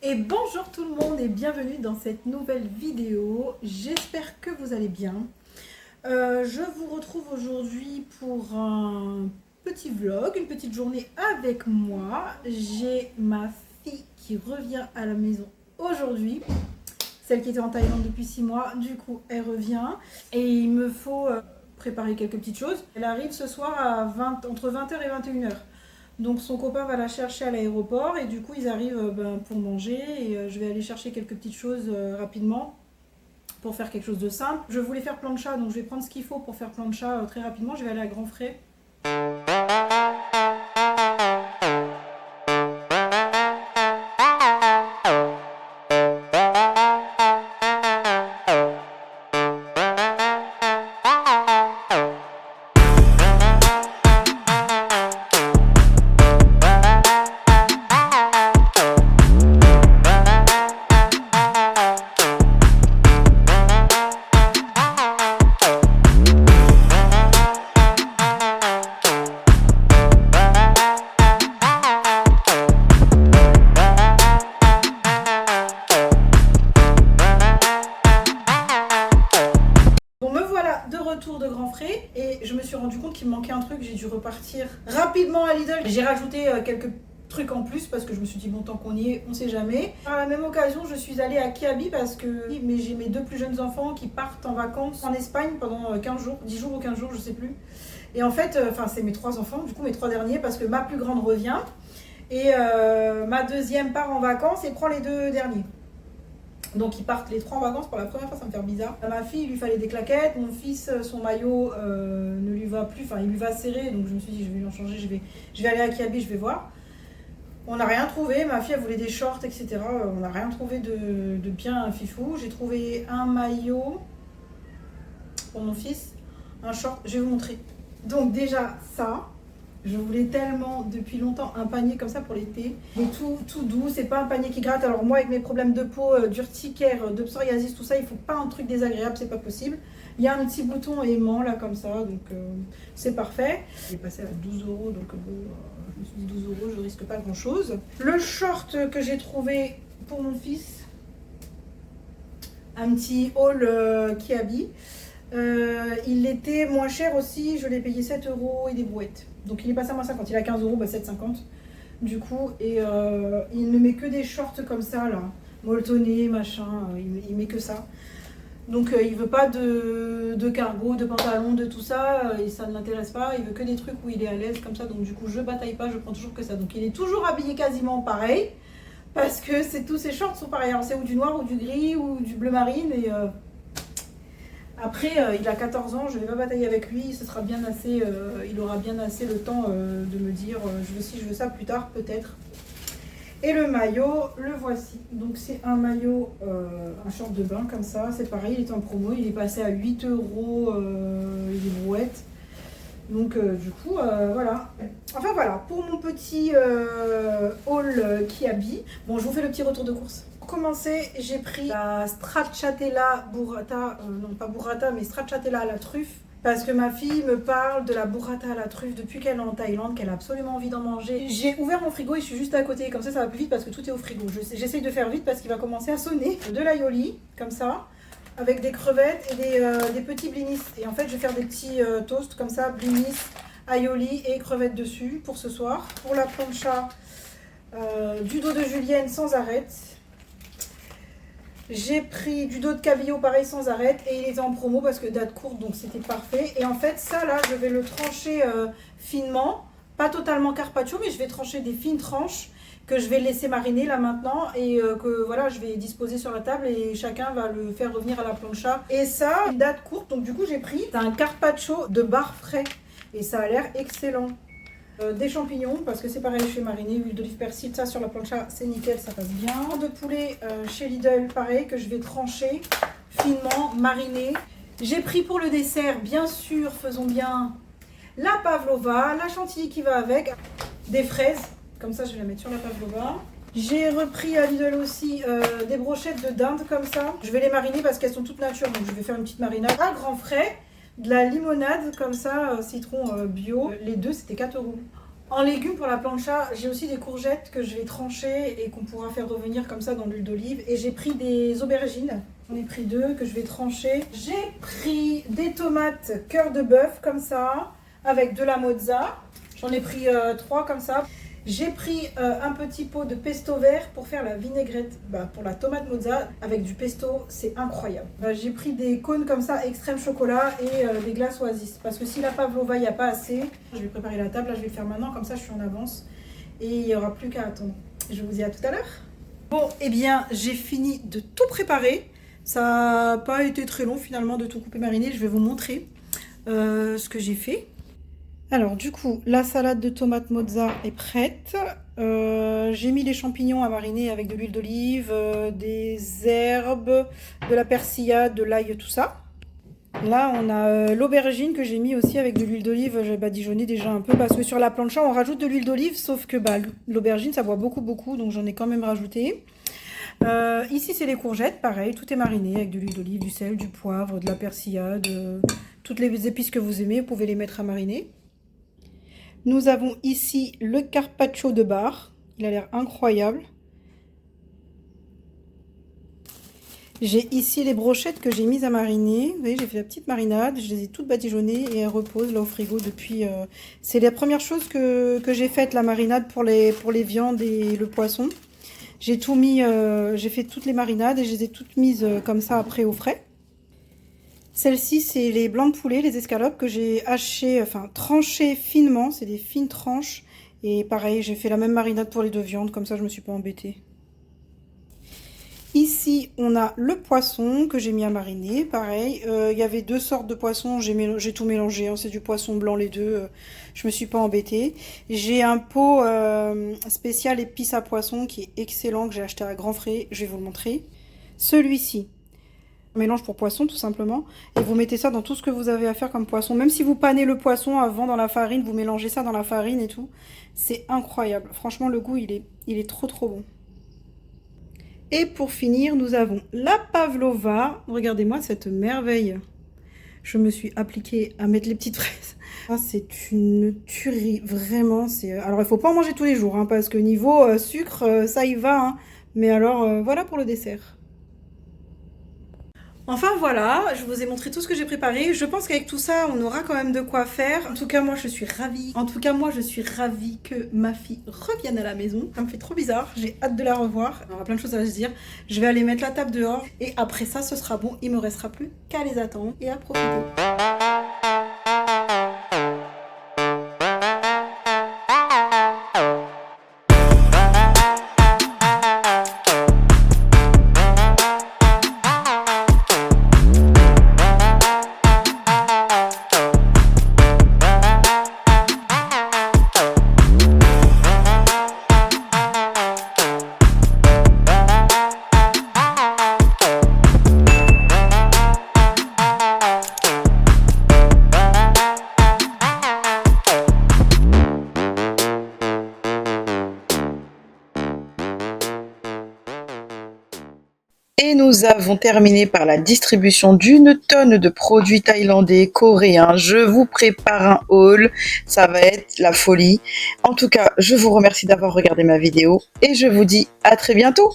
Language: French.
Et bonjour tout le monde et bienvenue dans cette nouvelle vidéo. J'espère que vous allez bien. Je vous retrouve aujourd'hui pour un petit vlog, une petite journée avec moi. J'ai ma fille qui revient à la maison aujourd'hui. Celle qui était en Thaïlande depuis 6 mois, du coup elle revient. Et il me faut préparer quelques petites choses. Elle arrive ce soir à entre 20h et 21h. Donc son copain va la chercher à l'aéroport et du coup ils arrivent pour manger et je vais aller chercher quelques petites choses rapidement pour faire quelque chose de simple. Je voulais faire plancha donc je vais prendre ce qu'il faut pour faire plancha très rapidement. Je vais aller à Grand Frais. Retour de Grand Frais et je me suis rendu compte qu'il me manquait un truc, j'ai dû repartir rapidement à Lidl. J'ai rajouté quelques trucs en plus parce que je me suis dit bon, tant qu'on y est, on sait jamais. Par la même occasion, je suis allée à Kiabi parce que j'ai mes deux plus jeunes enfants qui partent en vacances en Espagne pendant 15 jours, 10 jours ou 15 jours, je sais plus. Et en fait, c'est mes 3 enfants, du coup mes 3 derniers parce que ma plus grande revient et ma deuxième part en vacances et prend les 2 derniers. Donc ils partent les 3 en vacances pour la première fois, ça me fait bizarre. À ma fille, il lui fallait des claquettes. Mon fils, son maillot ne lui va plus, enfin il lui va serrer. Donc je me suis dit, je vais lui en changer, je vais aller à Kiabi, je vais voir. On n'a rien trouvé. Ma fille, elle voulait des shorts, etc. On n'a rien trouvé de bien fifou. J'ai trouvé un maillot pour mon fils, un short. Je vais vous montrer. Donc déjà ça. Je voulais tellement depuis longtemps un panier comme ça pour l'été. Et tout doux, c'est pas un panier qui gratte. Alors moi avec mes problèmes de peau, d'urticaire, de psoriasis, tout ça, il faut pas un truc désagréable, c'est pas possible. Il y a un petit bouton aimant là comme ça, donc c'est parfait. J'ai passé à 12 €, donc je me suis dit 12 €, je risque pas grand chose. Le short que j'ai trouvé pour mon fils, un petit haul Kiabi. Il était moins cher aussi, je l'ai payé 7 € et des brouettes. Donc il est passé à moins 50, il a 15 €, 7,50 du coup. Et il ne met que des shorts comme ça là, molletonnés, machin, il met que ça. Donc il veut pas de cargo, de pantalon, de tout ça, et ça ne l'intéresse pas, il veut que des trucs où il est à l'aise comme ça. Donc du coup je bataille pas, je prends toujours que ça. Donc il est toujours habillé quasiment pareil, parce que tous ses shorts sont pareils. Alors c'est ou du noir ou du gris ou du bleu marine et... Après, il a 14 ans, je ne vais pas batailler avec lui, ce sera bien assez, il aura bien assez le temps de me dire je veux ci, je veux ça plus tard peut-être. Et le maillot, le voici. Donc c'est un maillot, un short de bain comme ça, c'est pareil, il est en promo, il est passé à 8 €, les brouettes. Donc du coup, voilà. Enfin voilà, pour mon petit haul Kiabi. Bon, je vous fais le petit retour de course. Pour commencer, j'ai pris la stracciatella burrata, non pas burrata, mais stracciatella à la truffe. Parce que ma fille me parle de la burrata à la truffe depuis qu'elle est en Thaïlande, qu'elle a absolument envie d'en manger. J'ai ouvert mon frigo et je suis juste à côté, comme ça va plus vite parce que tout est au frigo. J'essaye de faire vite parce qu'il va commencer à sonner. De l'aioli, comme ça, avec des crevettes et des petits blinis. Et en fait, je vais faire des petits toasts comme ça, blinis, aioli et crevettes dessus pour ce soir. Pour la plancha, du dos de julienne sans arête. J'ai pris du dos de cabillaud pareil sans arête et il était en promo parce que date courte, donc c'était parfait. Et en fait ça là je vais le trancher finement, pas totalement carpaccio, mais je vais trancher des fines tranches que je vais laisser mariner là maintenant et que voilà je vais disposer sur la table et chacun va le faire revenir à la plancha. Et ça, une date courte, donc du coup j'ai pris un carpaccio de bar frais et ça a l'air excellent. Des champignons parce que c'est pareil, je fais mariner, huile d'olive, persil, ça sur la plancha c'est nickel, ça passe bien. De poulet chez Lidl pareil que je vais trancher finement, mariner. J'ai pris pour le dessert, bien sûr, faisons bien, la pavlova, la chantilly qui va avec, des fraises, comme ça je vais la mettre sur la pavlova. J'ai repris à Lidl aussi des brochettes de dinde comme ça. Je vais les mariner parce qu'elles sont toutes nature, donc je vais faire une petite marinade à Grand Frais. De la limonade comme ça, citron bio. Les deux, c'était 4 €. En légumes pour la plancha, j'ai aussi des courgettes que je vais trancher et qu'on pourra faire revenir comme ça dans l'huile d'olive. Et j'ai pris des aubergines, j'en ai pris 2 que je vais trancher. J'ai pris des tomates cœur de bœuf comme ça, avec de la mozza. J'en ai pris 3 comme ça. J'ai pris un petit pot de pesto vert pour faire la vinaigrette pour la tomate mozza avec du pesto, c'est incroyable. J'ai pris des cônes comme ça, extrême chocolat et des glaces oasis. Parce que si la pavlova, il n'y a pas assez, je vais préparer la table, là je vais le faire maintenant, comme ça je suis en avance. Et il n'y aura plus qu'à attendre. Je vous dis à tout à l'heure. Bon, eh bien j'ai fini de tout préparer. Ça n'a pas été très long finalement de tout couper mariner. Je vais vous montrer ce que j'ai fait. Alors du coup, la salade de tomates mozza est prête. J'ai mis les champignons à mariner avec de l'huile d'olive, des herbes, de la persillade, de l'ail, tout ça. Là, on a l'aubergine que j'ai mis aussi avec de l'huile d'olive. J'ai badigeonné déjà un peu parce que sur la plancha, on rajoute de l'huile d'olive, sauf que l'aubergine, ça boit beaucoup, donc j'en ai quand même rajouté. Ici, c'est les courgettes, pareil, tout est mariné avec de l'huile d'olive, du sel, du poivre, de la persillade, toutes les épices que vous aimez, vous pouvez les mettre à mariner. Nous avons ici le carpaccio de bar. Il a l'air incroyable. J'ai ici les brochettes que j'ai mises à mariner. Vous voyez, j'ai fait la petite marinade. Je les ai toutes badigeonnées et elles reposent là au frigo depuis... C'est la première chose que j'ai faite, la marinade pour les viandes et le poisson. J'ai tout mis... j'ai fait toutes les marinades et je les ai toutes mises comme ça après au frais. Celle-ci, c'est les blancs de poulet, les escalopes que j'ai hachées, enfin tranchées finement. C'est des fines tranches. Et pareil, j'ai fait la même marinade pour les 2 viandes, comme ça je me suis pas embêtée. Ici, on a le poisson que j'ai mis à mariner. Pareil, il y avait 2 sortes de poissons, j'ai tout mélangé. Hein, c'est du poisson blanc les deux, je me suis pas embêtée. J'ai un pot spécial épices à poisson qui est excellent, que j'ai acheté à Grand Frais. Je vais vous le montrer. Celui-ci. Mélange pour poisson tout simplement, et vous mettez ça dans tout ce que vous avez à faire comme poisson, même si vous panez le poisson avant dans la farine, vous mélangez ça dans la farine et tout, c'est incroyable, franchement le goût il est trop bon. Et pour finir, nous avons la pavlova. Regardez-moi cette merveille, je me suis appliquée à mettre les petites fraises. Ah, c'est une tuerie, vraiment. Alors il faut pas en manger tous les jours, hein, parce que niveau sucre, ça y va, hein. Mais alors voilà pour le dessert. Enfin voilà, je vous ai montré tout ce que j'ai préparé. Je pense qu'avec tout ça, on aura quand même de quoi faire. En tout cas, moi, je suis ravie. Que ma fille revienne à la maison. Ça me fait trop bizarre. J'ai hâte de la revoir. On aura plein de choses à se dire. Je vais aller mettre la table dehors. Et après ça, ce sera bon. Il me restera plus qu'à les attendre et à profiter. Et nous avons terminé par la distribution d'une tonne de produits thaïlandais, coréens. Je vous prépare un haul, ça va être la folie. En tout cas, je vous remercie d'avoir regardé ma vidéo et je vous dis à très bientôt.